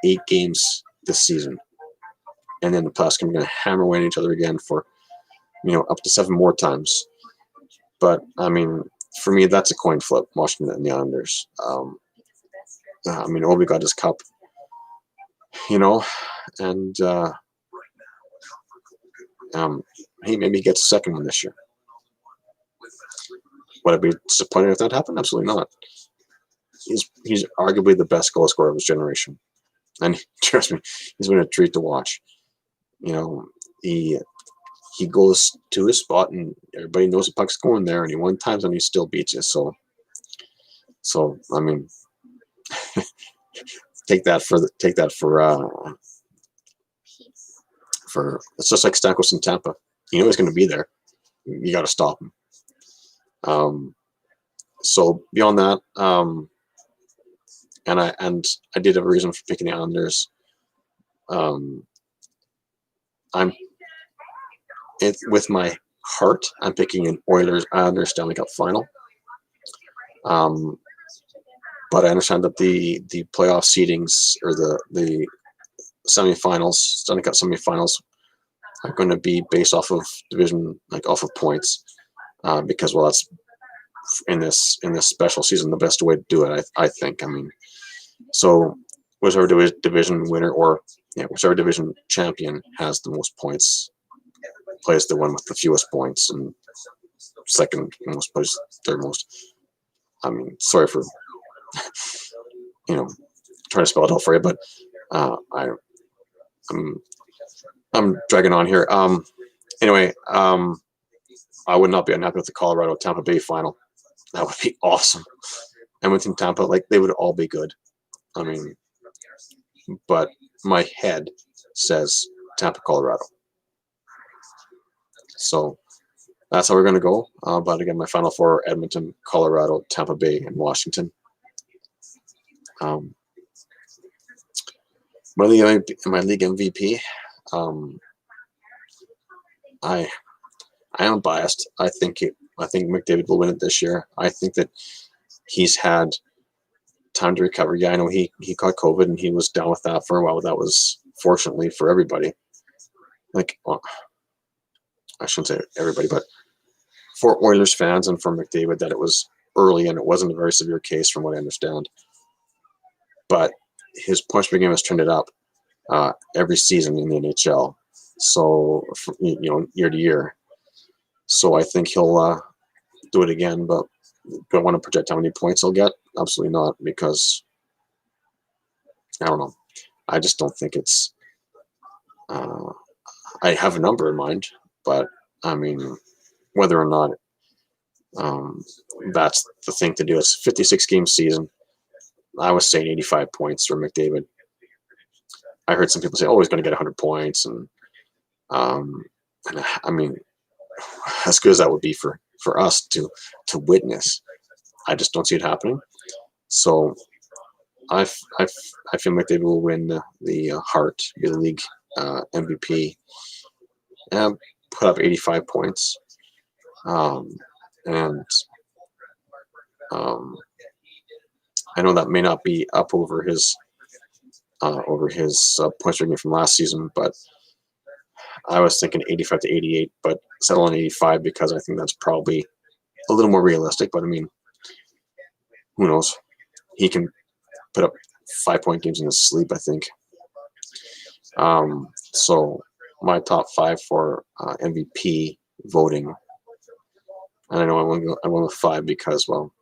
8 games this season. And then the playoffs are going to hammer win each other again for, up to 7 more times. But, I mean, for me, that's a coin flip, Washington and the Islanders. I mean, Obi got his cup, and he maybe gets a second one this year. Would I be disappointed if that happened? Absolutely not. He's arguably the best goal scorer of his generation, and trust me, he's been a treat to watch. He goes to his spot, and everybody knows the puck's going there, and he won times, and he still beats you. So I mean. Take that for it's just like Stamkos in Tampa. He's going to be there. You got to stop him. So beyond that, and I did have a reason for picking the Islanders. With my heart, I'm picking an Islanders Stanley Cup final. But I understand that the playoff seedings or the semifinals, Stanley Cup semifinals, are going to be based off of division, like off of points, because that's in this special season the best way to do it. I think. I mean, so whichever division winner or whichever division champion has the most points plays the one with the fewest points, and second most plays third most. I mean, sorry for. Trying to spell it out for you, but I'm dragging on here. Anyway, I would not be unhappy with the Colorado Tampa Bay final. That would be awesome. Edmonton, Tampa, they would all be good. I mean, but my head says Tampa, Colorado. So that's how we're going to go. But again, my final four are Edmonton, Colorado, Tampa Bay, and Washington. My league MVP. I am biased. I think McDavid will win it this year. I think that he's had time to recover. Yeah, I know he caught COVID and he was down with that for a while. That was fortunately for everybody. I shouldn't say everybody, but for Oilers fans and for McDavid, that it was early and it wasn't a very severe case from what I understand. But his points per game has trended up every season in the NHL. So, year to year. So I think he'll do it again, but do I want to project how many points he'll get? Absolutely not, because I don't know. I just don't think it's I have a number in mind, but I mean, whether or not that's the thing to do. It's a 56-game season. I was saying 85 points for McDavid. I heard some people say, "Oh, he's going to get 100 points," and I mean, as good as that would be for us to witness, I just don't see it happening. So I feel McDavid will win the Hart, be the league MVP, and put up 85 points, and I know that may not be up over his points per game from last season, but I was thinking 85 to 88, but settle on 85 because I think that's probably a little more realistic. But I mean, who knows? He can put up 5-point games in his sleep, I think. So my top 5 for MVP voting, and I know I went with 5 because, well,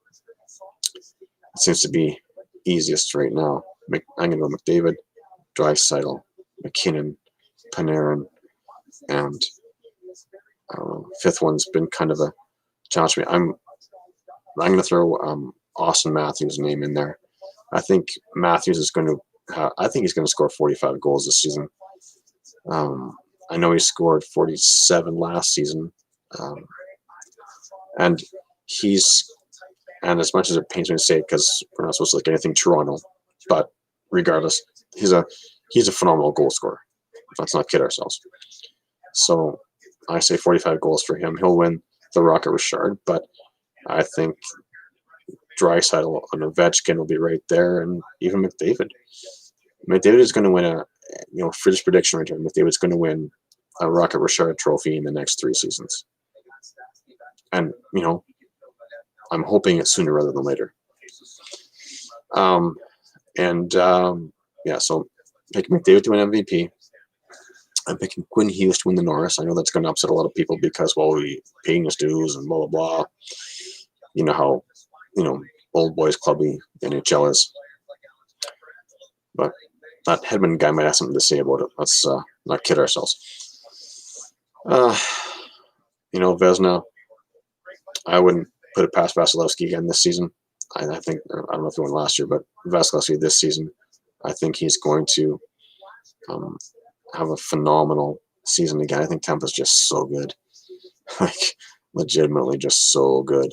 it seems to be easiest right now. I'm going to go McDavid, Draisaitl, McKinnon, Panarin, and fifth one's been kind of a challenge for me. I'm going to throw Austin Matthews' name in there. I think Matthews is going to. I think he's going to score 45 goals this season. I know he scored 47 last season, and as much as it pains me to say it, because we're not supposed to like anything Toronto, but regardless, he's a phenomenal goal scorer. Let's not kid ourselves. So I say 45 goals for him. He'll win the Rocket Richard, but I think Draisaitl and Ovechkin will be right there, and even McDavid. McDavid is going to win for this prediction right here, McDavid's going to win a Rocket Richard trophy in the next 3 seasons. And, I'm hoping it's sooner rather than later. So picking McDavid to win MVP. I'm picking Quinn Hughes to win the Norris. I know that's going to upset a lot of people because, well, we paying his dues and blah, blah, blah. You know how, old boys clubby NHL is. But that Hedman guy might have something to say about it. Let's not kid ourselves. Vezina, I wouldn't put it past Vasilevsky again this season. I think, I don't know if he won last year, but Vasilevsky this season, I think he's going to have a phenomenal season again. I think Tampa's just so good. Like, legitimately just so good.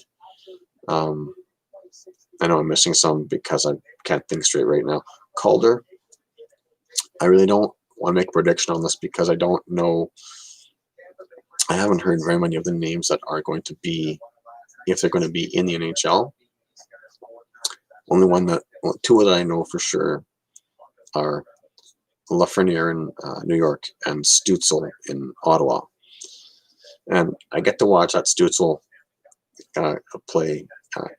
I know I'm missing some because I can't think straight right now. Calder, I really don't want to make a prediction on this because I don't know. I haven't heard very many of the names that are going to be, if they're going to be in the NHL. Only two that I know for sure are Lafreniere in New York and Stützle in Ottawa. And I get to watch that Stützle play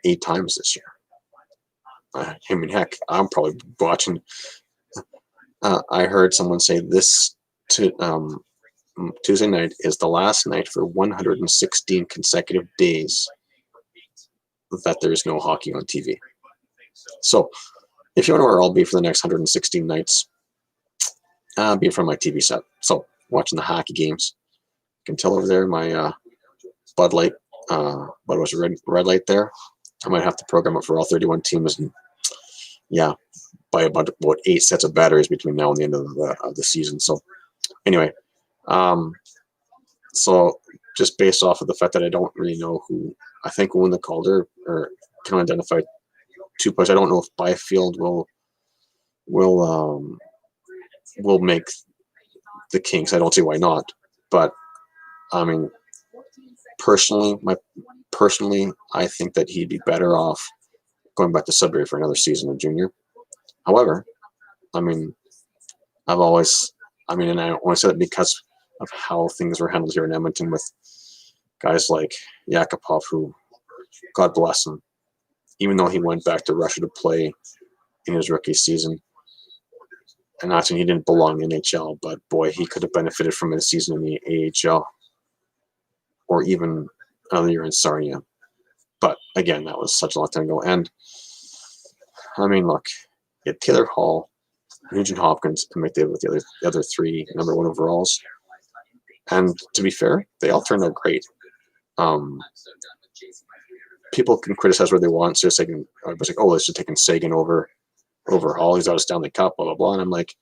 8 times this year. Heck, I'm probably watching. I heard someone say this Tuesday night is the last night for 116 consecutive days that there is no hockey on TV. So, if you want to know where I'll be for the next 116 nights, I'll be in front of my TV set. So, watching the hockey games. You can tell over there my Bud Light, Budweiser red light there. I might have to program it for all 31 teams and, buy about 8 sets of batteries between now and the end of the season. So, anyway, so just based off of the fact that I don't really know who I think will win the Calder or can identify 2 players. I don't know if Byfield will make the Kings. I don't see why not. But I mean, personally, I think that he'd be better off going back to Sudbury for another season of junior. However, I mean, and I only say that because of how things were handled here in Edmonton with guys like Yakupov, who, God bless him, even though he went back to Russia to play in his rookie season, and not saying he didn't belong in the NHL, but boy, he could have benefited from a season in the AHL or even another year in Sarnia. But again, that was such a long time ago. And I mean, look, you had Taylor Hall, Nugent Hopkins, and McDavid with the other 3 number 1 overalls. And to be fair, they all turned out great. People can criticize what they want. So Sagan was like, "Oh, they should have taken Sagan over Hall. He's out of Stanley Cup, blah blah blah." And I'm like,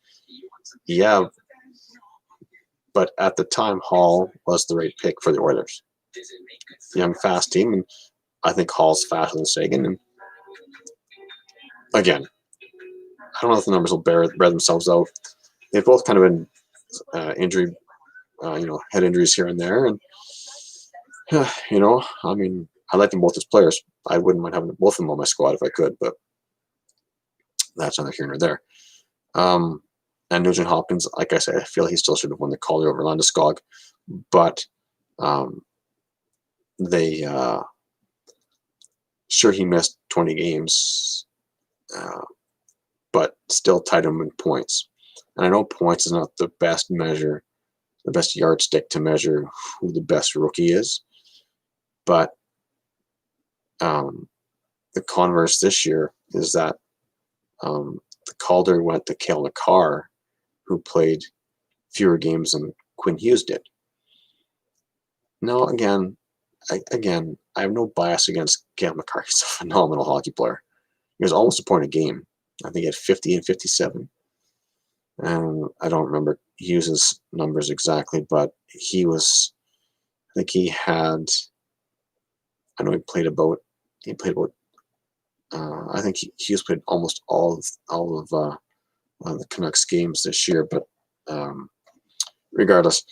yeah, but at the time, Hall was the right pick for the Oilers. Young, fast team, and I think Hall's faster than Sagan. And again, I don't know if the numbers will bear themselves out. They've both kind of been injury, head injuries here and there, and I mean, I like them both as players. I wouldn't mind having both of them on my squad if I could, but that's neither here nor there. And Nugent Hopkins, like I said, I feel he still should have won the Calder over Landeskog, but they sure he missed 20 games, but still tied him in points. And I know points is not the best measure, the best yardstick to measure who the best rookie is, but the converse this year is that the Calder went to Cale Makar, who played fewer games than Quinn Hughes did. Now, again, I have no bias against Cale Makar. He's a phenomenal hockey player. He was almost a point a game. I think he had 50 and 57. And I don't remember Hughes' numbers exactly, but he was, I think he had, I know he played about, I think Hughes played almost all of the Canucks games this year, but regardless,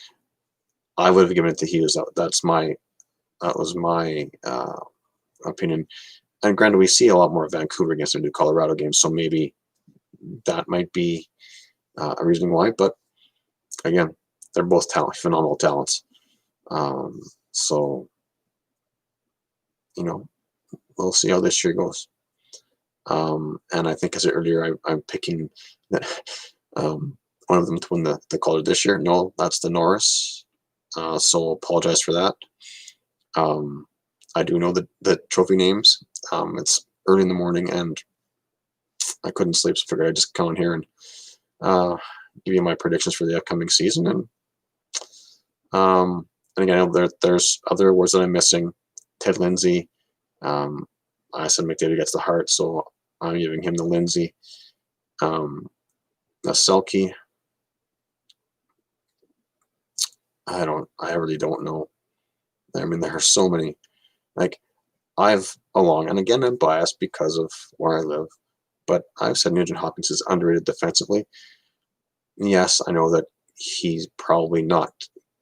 I would have given it to Hughes. That was my opinion. And granted, we see a lot more of Vancouver against the new Colorado games, so maybe that might be a reason why. But again, they're both phenomenal talents. So, we'll see how this year goes. And I think, as I said earlier, I'm picking one of them to win the Calder this year. No, that's the Norris. So apologize for that. I do know the trophy names. It's early in the morning and I couldn't sleep, so I figured I'd just come on here and give you my predictions for the upcoming season. And again, I know there's other awards that I'm missing. Ted Lindsay. I said McDavid gets the Hart, so I'm giving him the Lindsay. The Selke. I really don't know. I mean, there are so many. Like, and again, I'm biased because of where I live, but I've said Nugent Hopkins is underrated defensively. Yes, I know that he's probably not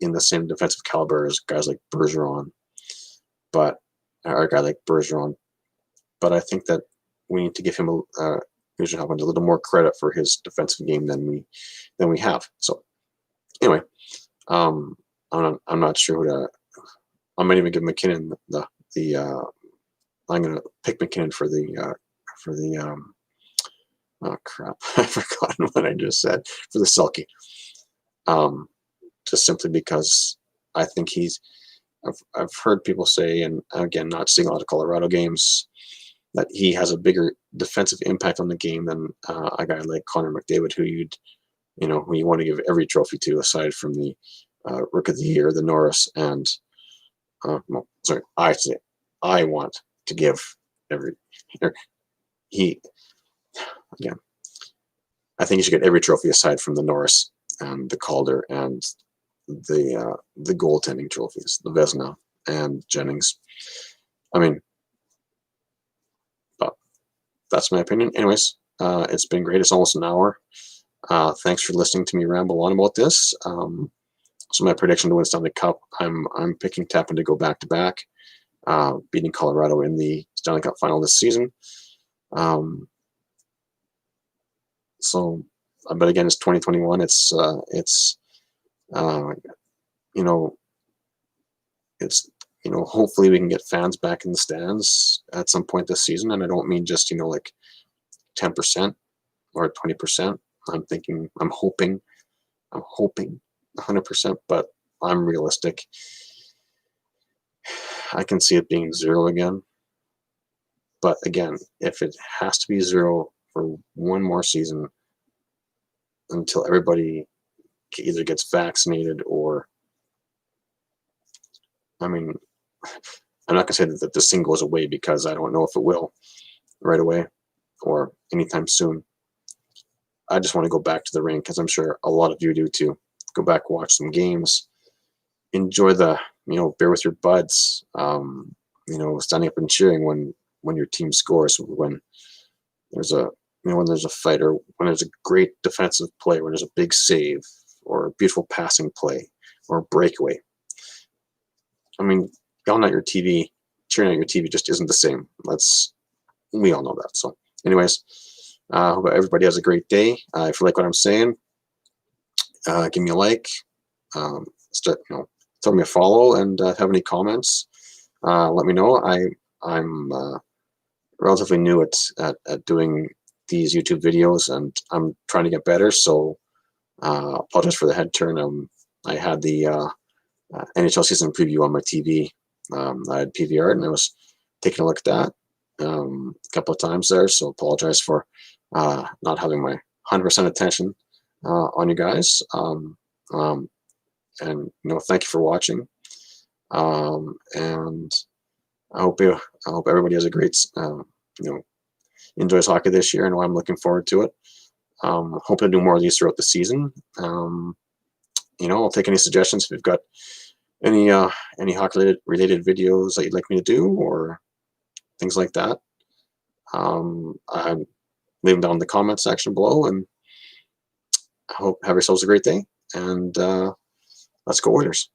in the same defensive caliber as guys like Bergeron, or a guy like Bergeron, but I think that we need to give him Nugent Hopkins a little more credit for his defensive game than we have. So anyway, I'm not sure who to. I might even give McKinnon I'm going to pick McKinnon for the oh crap, I've forgotten what I just said, for the Selke. Just simply because I think I've heard people say, and again, not seeing a lot of Colorado games, that he has a bigger defensive impact on the game than a guy like Connor McDavid, who you want to give every trophy to, aside from the Rook of the Year, the Norris, and I want to give I think he should get every trophy aside from the Norris and the Calder and the goaltending trophies, the Vezina and Jennings. I mean, but that's my opinion. Anyways, it's been great. It's almost an hour. Thanks for listening to me ramble on about this. So my prediction to win Stanley Cup, I'm picking Tappan to go back-to-back, beating Colorado in the Stanley Cup final this season. But again, it's 2021. It's hopefully we can get fans back in the stands at some point this season. And I don't mean just, like 10% or 20%. I'm hoping 100%, but I'm realistic. I can see it being 0 again. But again, if it has to be 0 for one more season until everybody either gets vaccinated or, I mean, I'm not going to say that this thing goes away, because I don't know if it will right away or anytime soon. I just want to go back to the rink, because I'm sure a lot of you do too. Go back, watch some games, enjoy the, beer with your buds, standing up and cheering when your team scores, when there's a fight, or when there's a great defensive play, when there's a big save or a beautiful passing play or a breakaway. I mean, yelling at your TV, cheering at your TV just isn't the same. We all know that. So anyways, Hope everybody has a great day. If you like what I'm saying, give me a like. Throw me a follow, and have any comments, let me know. I'm relatively new at doing these YouTube videos, and I'm trying to get better. So apologize for the head turn. I had the NHL season preview on my TV. I had PVR, and I was taking a look at that a couple of times there. So apologize for not having my 100% attention on you guys. And thank you for watching. And I hope everybody has a great enjoys hockey this year, and I'm looking forward to it. Hoping to do more of these throughout the season. I'll take any suggestions if you've got any hockey related videos that you'd like me to do, or things like that. Leave them down in the comment section below, and I hope have yourselves a great day, and let's go Oilers.